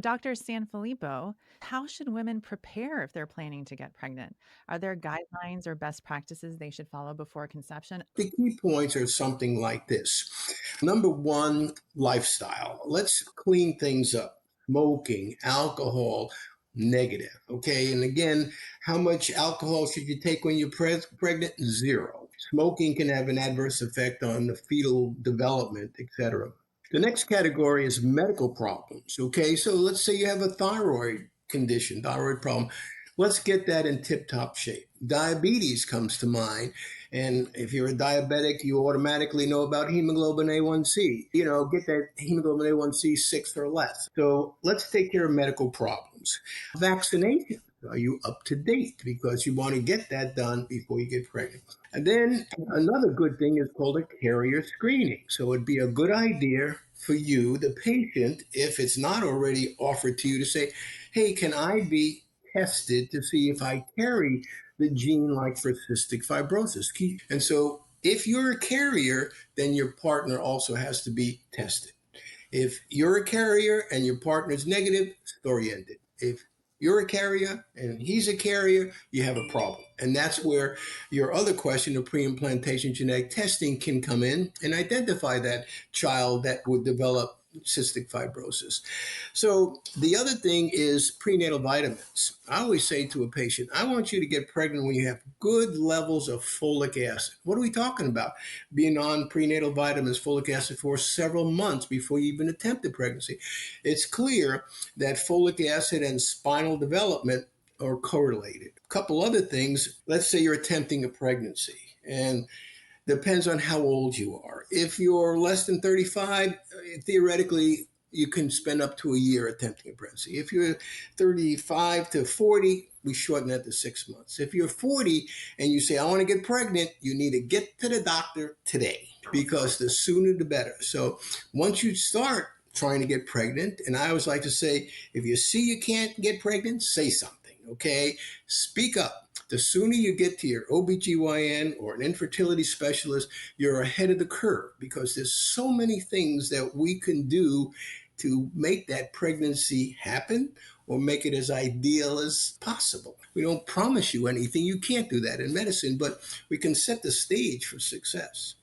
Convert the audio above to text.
Dr. Sanfilippo, how should women prepare if they're planning to get pregnant? Are there guidelines or best practices they should follow before conception? The key points are something like this. Number one, lifestyle. Let's clean things up. Smoking, alcohol, negative. Okay. And again, how much alcohol should you take when you're pregnant? Zero. Smoking can have an adverse effect on the fetal development, etc. The next category is medical problems. Okay. So let's say you have a thyroid condition, thyroid problem. Let's get that in tip top shape. Diabetes comes to mind. And if you're a diabetic, you automatically know about hemoglobin A1C. Get that hemoglobin A1C 6 or less. So let's take care of medical problems. Vaccination. Are you up to date? Because you want to get that done before you get pregnant. And then another good thing is called a carrier screening. So it'd be a good idea for you, the patient, if it's not already offered to you, to say, hey, can I be tested to see if I carry the gene like for cystic fibrosis? And so if you're a carrier, then your partner also has to be tested. If you're a carrier and your partner's negative, story ended. If you're a carrier and he's a carrier, you have a problem. And that's where your other question of pre-implantation genetic testing can come in and identify that child that would develop cystic fibrosis. So the other thing is prenatal vitamins. I always say to a patient, I want you to get pregnant when you have good levels of folic acid. What are we talking about? Being on prenatal vitamins, folic acid for several months before you even attempt a pregnancy. It's clear that folic acid and spinal development are correlated. A couple other things. Let's say you're attempting a pregnancy, and depends on how old you are. If you're less than 35, theoretically, you can spend up to a year attempting a pregnancy. If you're 35 to 40, we shorten that to 6 months. If you're 40 and you say, I want to get pregnant, you need to get to the doctor today, because the sooner the better. So once you start trying to get pregnant, and I always like to say, if you see you can't get pregnant, say something, okay? Speak up. The sooner you get to your OBGYN or an infertility specialist, you're ahead of the curve, because there's so many things that we can do to make that pregnancy happen or make it as ideal as possible. We don't promise you anything. You can't do that in medicine, but we can set the stage for success.